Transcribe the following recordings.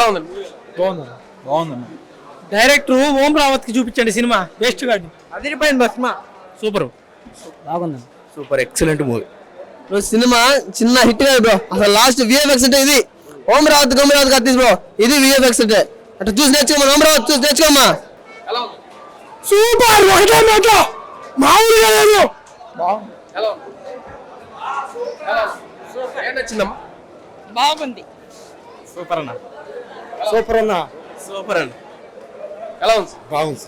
ఎలా ఉంది? బాగుందన్న. డైరెక్టర్ ఓం రావత్ కి చూపించండి సినిమా, బెస్ట్ గాడి అదిరిపోయింది సినిమా. సూపర్, బాగుంది. Super excellent movie. సినిమా చిన్న హిట్ కాదు బ్రో. అసలు లాస్ట్ విఎఫ్ఎక్స్ అంటే ఇది ఓం రావత్ కత్తి బ్రో. ఇది విఎఫ్ఎక్స్ అంటే అట్లా చూసి నేర్చుకోమా. ఓం రావత్ చూసి నేర్చుకోమ్మా. సూపర్, ఒకటే మాట మామూలుగా లేదు. బాగుంది. సూపర్ అన్న, సూపర్ అన్న, సూపర్ అండి. ఎలా ఉంది? బాగుంది.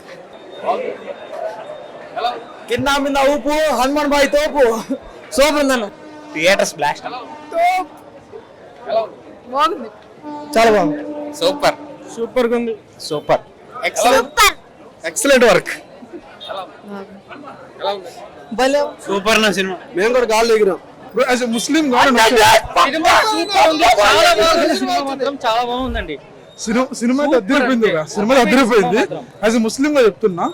కింద మీద ఊపు, హనుమాన్ బాయ్ తోపు. సూపర్ ఉందన్న. Theatres blast. బాగుంది. చాలా బాగుంది. సూపర్ సూపర్ గా ఉంది. Super excellent work. సూపర్ అన్న సినిమా. మేము కూడా గాలి ఎగిరాం. ముస్లిం చాలా బాగుందండి. సినిమా అదిరిపోయింది. సినిమా అదిరిపోయింది. యాజ్ ఎ ముస్లిం గా చెప్తున్నా,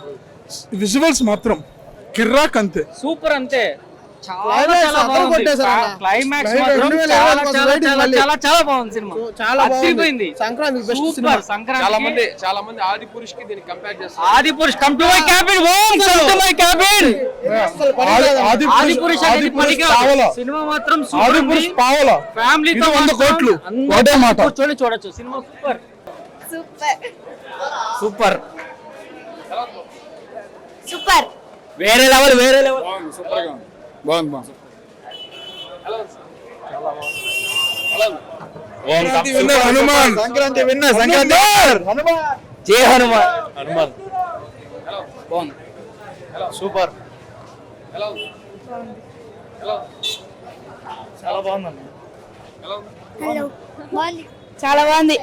విజువల్స్ మాత్రం కిర్రాక్ అంతే. సూపర్ అంతే. చాలా బాగుంది. క్లైమాక్స్ మాత్రం చాలా బాగుంది సినిమా. చాలా అదిరిపోయింది. సంక్రాంతి సూపర్. సంక్రాంతి చాలా మంది ఆది పురుష్ కి దీన్ని కంపేర్ చేస్తారు. Adipurush come to my cabin. Om come to my cabin. Adipurush అనేది పనికిరాదు. సినిమా మాత్రం సూపర్ ఉంది. ఫ్యామిలీతో 100 కోట్లు ఒకటే మాట. కూర్చొని చూడొచ్చు. Cinema super. Super. Super. Super. వేరే లెవెల్, వేరే లెవెల్. సూపర్ గా బాగుంది. హనుమాన్ సంక్రాంతి విన్నర్. సంక్రాంతి జై హనుమాన్. హనుమాన్ బాగుంది. సూపర్. చాలా బాగుంది. చాలా బాగుంది.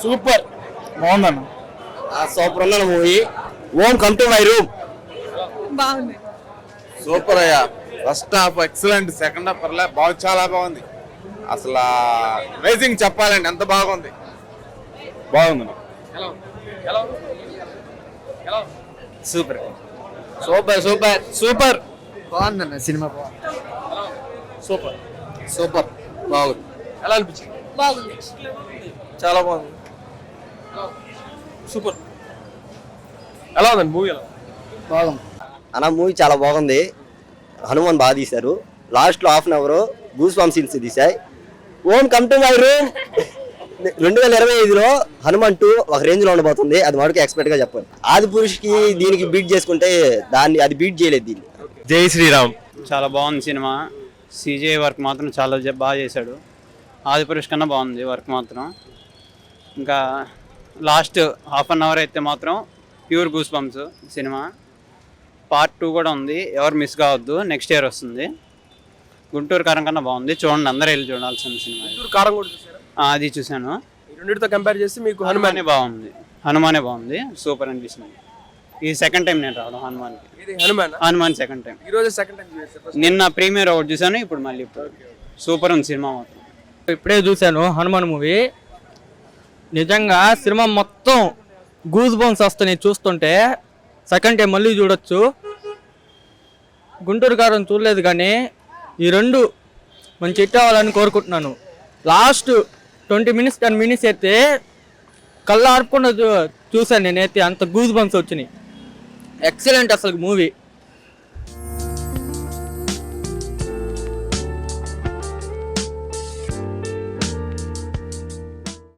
సూపర్ బాగుందన్న. సూపర్ ఉన్న మూవీ ఓం కమ్ టు మై రూమ్. బాగుంది. సూపర్ అయ్యా. First half excellent, second half బాగా చాలా బాగుంది. అసలు రైజింగ్ చెప్పాలండి, ఎంత బాగుంది. బాగుంది. Super super super super. బాగుందన్న సినిమా. సూపర్ సూపర్ బాగుంది. ఎలా అనిపించింది? బాగుంది. చాలా బాగుంది. సూపర్. ఎలా ఉందండి మూవీ? ఎలా బాగుంది అన్న. మూవీ చాలా బాగుంది. హనుమాన్ బాగా తీశారు. లాస్ట్ లో half an hour goose bump scenes తీసాయి. Om come to my room 2025లో హనుమాన్ 2 ఒక రేంజ్ లో ఉండబోతుంది. అది మనకి ఎక్స్పెక్ట్ గా చెప్పాలి. ఆది పురుష్ కి దీనికి బీట్ చేసుకుంటే అది బీట్ చేయలేదు దీన్ని. జై శ్రీరామ్. చాలా బాగుంది సినిమా. సిజే వర్క్ మాత్రం చాలా బాగా చేశాడు. ఆది పురుష్ కన్నా బాగుంది వర్క్ మాత్రం. ఇంకా లాస్ట్ హాఫ్ అన్ అవర్ అయితే మాత్రం pure goose bumps cinema. Part 2 కూడా ఉంది, ఎవరు మిస్ కావద్దు. నెక్స్ట్ ఇయర్ వస్తుంది. గుంటూరు కారం కన్నా బాగుంది. చూడండి, అందరూ వెళ్ళి చూడాల్సిన సినిమా. కారం కూడా చూసారా? అది చూశాను. రెండింటితో కంపేర్ చేసి మీకు హనుమానే బాగుంది. సూపర్ అనిపిస్తుంది. ఇది సెకండ్ టైం నేను రావడం హనుమాన్కి. Hanuman second time. ఈ రోజు సెకండ్ టైం చూసారు. నిన్న ప్రీమియర్ ఒకటి చూసాను, ఇప్పుడు మళ్ళీ సూపర్ ఉంది సినిమా మాత్రం. ఇప్పుడే చూశాను హనుమాన్ మూవీ. నిజంగా సినిమా మొత్తం గూస్ బంప్స్ వస్తున్నాయి చూస్తుంటే. సెకండ్ టైం మళ్ళీ చూడొచ్చు. గుంటూరు కారం చూడలేదు కానీ ఈ రెండు మంచి హిట్ అవ్వాలని కోరుకుంటున్నాను. లాస్ట్ 20 minutes 10 minutes అయితే కళ్ళు ఆర్పకుండా చూశాను నేనైతే. అంత గూస్ బంప్స్ వచ్చినాయి. ఎక్సలెంట్ అసలు మూవీ.